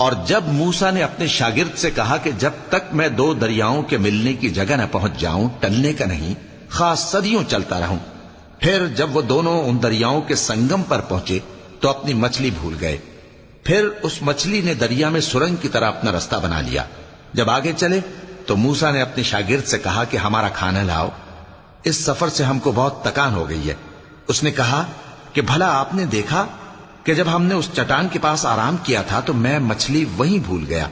اور جب موسیٰ نے اپنے شاگرد سے کہا کہ جب تک میں دو دریاؤں کے ملنے کی جگہ نہ پہنچ جاؤں ٹلنے کا نہیں، خاص صدیوں چلتا رہوں، پھر جب وہ دونوں ان دریاؤں کے سنگم پر پہنچے تو اپنی مچھلی بھول گئے۔ پھر اس مچھلی نے دریا میں سرنگ کی طرح اپنا رستہ بنا لیا۔ جب آگے چلے تو موسیٰ نے اپنے شاگرد سے کہا کہ ہمارا کھانا لاؤ، اس سفر سے ہم کو بہت تکان ہو گئی ہے۔ اس نے کہا کہ بھلا آپ نے دیکھا کہ جب ہم نے اس چٹان کے پاس آرام کیا تھا تو میں مچھلی وہیں بھول گیا،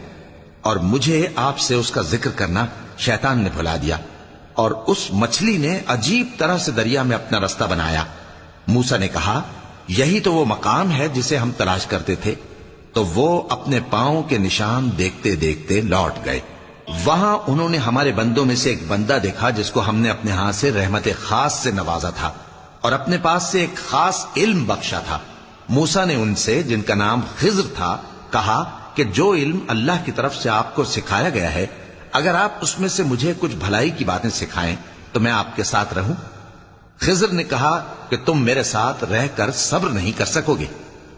اور مجھے آپ سے اس کا ذکر کرنا شیطان نے بھلا دیا، اور اس مچھلی نے عجیب طرح سے دریا میں اپنا رستہ بنایا۔ موسیٰ نے کہا یہی تو وہ مقام ہے جسے ہم تلاش کرتے تھے۔ تو وہ اپنے پاؤں کے نشان دیکھتے دیکھتے لوٹ گئے۔ وہاں انہوں نے ہمارے بندوں میں سے ایک بندہ دیکھا جس کو ہم نے اپنے ہاں سے رحمت خاص سے نوازا تھا اور اپنے پاس سے ایک خاص علم بخشا تھا۔ موسیٰ نے ان سے جن کا نام خضر تھا کہا کہ جو علم اللہ کی طرف سے آپ کو سکھایا گیا ہے، اگر آپ اس میں سے مجھے کچھ بھلائی کی باتیں سکھائیں تو میں آپ کے ساتھ رہوں۔ خضر نے کہا کہ تم میرے ساتھ رہ کر صبر نہیں کر سکو گے،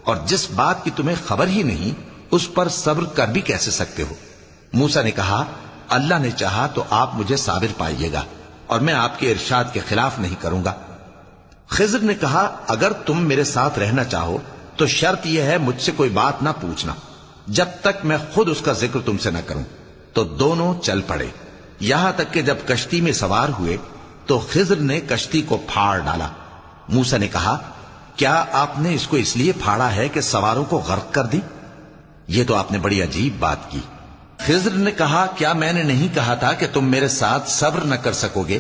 اور جس بات کی تمہیں خبر ہی نہیں اس پر صبر کر بھی کیسے سکتے ہو؟ موسیٰ نے کہا اللہ نے چاہا تو آپ مجھے صابر پائیے گا، اور میں آپ کے ارشاد کے خلاف نہیں کروں گا۔ خضر نے کہا اگر تم میرے ساتھ رہنا چاہو تو شرط یہ ہے مجھ سے کوئی بات نہ پوچھنا جب تک میں خود اس کا ذکر تم سے نہ کروں۔ تو دونوں چل پڑے، یہاں تک کہ جب کشتی میں سوار ہوئے تو خضر نے کشتی کو پھاڑ ڈالا۔ موسیٰ نے کہا کیا آپ نے اس کو اس لیے پھاڑا ہے کہ سواروں کو غرق کر دیں؟ یہ تو آپ نے بڑی عجیب بات کی۔ خضر نے کہا کیا میں نے نہیں کہا تھا کہ تم میرے ساتھ صبر نہ کر سکو گے؟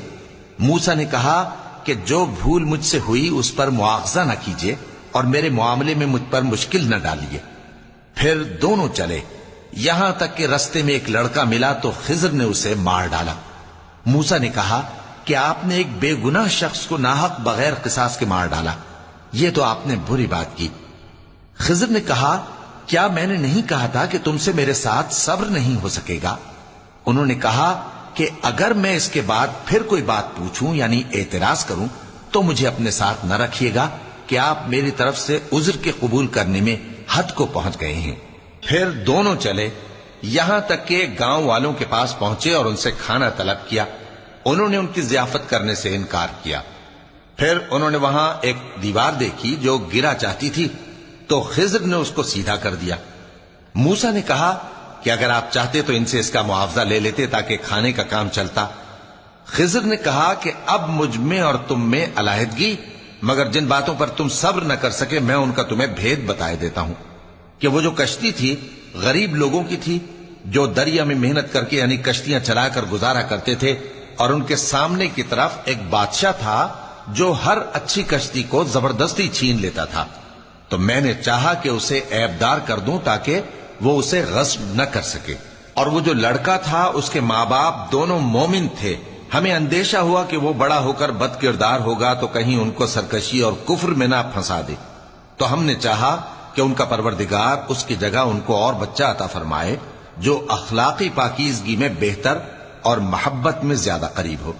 موسیٰ نے کہا کہ جو بھول مجھ سے ہوئی اس پر مواخذہ نہ کیجیے اور میرے معاملے میں مجھ پر مشکل نہ ڈالیے۔ پھر دونوں چلے، یہاں تک کہ رستے میں ایک لڑکا ملا تو خضر نے اسے مار ڈالا۔ موسیٰ نے کہا کہ آپ نے ایک بے گناہ شخص کو ناحق بغیر قصاص کے مار ڈالا، یہ تو آپ نے بری بات کی۔ خضر نے کہا کیا میں نے نہیں کہا تھا کہ تم سے میرے ساتھ صبر نہیں ہو سکے گا؟ انہوں نے کہا کہ اگر میں اس کے بعد پھر کوئی بات پوچھوں یعنی اعتراض کروں تو مجھے اپنے ساتھ نہ رکھیے گا کہ آپ میری طرف سے عذر کے قبول کرنے میں حد کو پہنچ گئے ہیں۔ پھر دونوں چلے، یہاں تک کہ گاؤں والوں کے پاس پہنچے اور ان سے کھانا طلب کیا۔ انہوں نے ان کی ضیافت کرنے سے انکار کیا۔ پھر انہوں نے وہاں ایک دیوار دیکھی جو گرا چاہتی تھی تو خضر نے اس کو سیدھا کر دیا۔ موسیٰ نے کہا کہ اگر آپ چاہتے تو ان سے اس کا معاوضہ لے لیتے تاکہ کھانے کا کام چلتا۔ خضر نے کہا کہ اب مجھ میں اور تم میں علیحدگی، مگر جن باتوں پر تم صبر نہ کر سکے میں ان کا تمہیں بھید بتائے دیتا ہوں کہ وہ جو کشتی تھی غریب لوگوں کی تھی جو دریا میں محنت کر کے یعنی کشتیاں چلا کر گزارا کرتے تھے، اور ان کے سامنے کی طرف ایک بادشاہ تھا جو ہر اچھی کشتی کو زبردستی چھین لیتا تھا۔ تو میں نے چاہا کہ اسے عیبدار کر دوں تاکہ وہ اسے غصب نہ کر سکے، اور وہ جو لڑکا تھا اس کے ماں باپ دونوں مومن تھے۔ ہمیں اندیشہ ہوا کہ وہ بڑا ہو کر بد کردار ہوگا تو کہیں ان کو سرکشی اور کفر میں نہ پھنسا دے، تو ہم نے چاہا کہ ان کا پروردگار اس کی جگہ ان کو اور بچہ عطا فرمائے جو اخلاقی پاکیزگی میں بہتر اور محبت میں زیادہ قریب ہو۔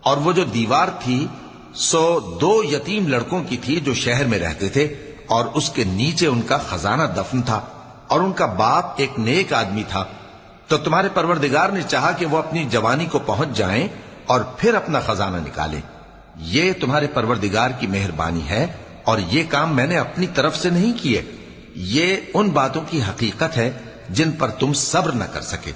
اور وہ جو دیوار تھی سو 2 یتیم لڑکوں کی تھی جو شہر میں رہتے تھے، اور اس کے نیچے ان کا خزانہ دفن تھا، اور ان کا باپ ایک نیک آدمی تھا۔ تو تمہارے پروردگار نے چاہا کہ وہ اپنی جوانی کو پہنچ جائیں اور پھر اپنا خزانہ نکالیں۔ یہ تمہارے پروردگار کی مہربانی ہے، اور یہ کام میں نے اپنی طرف سے نہیں کیے، یہ ان باتوں کی حقیقت ہے جن پر تم صبر نہ کر سکے۔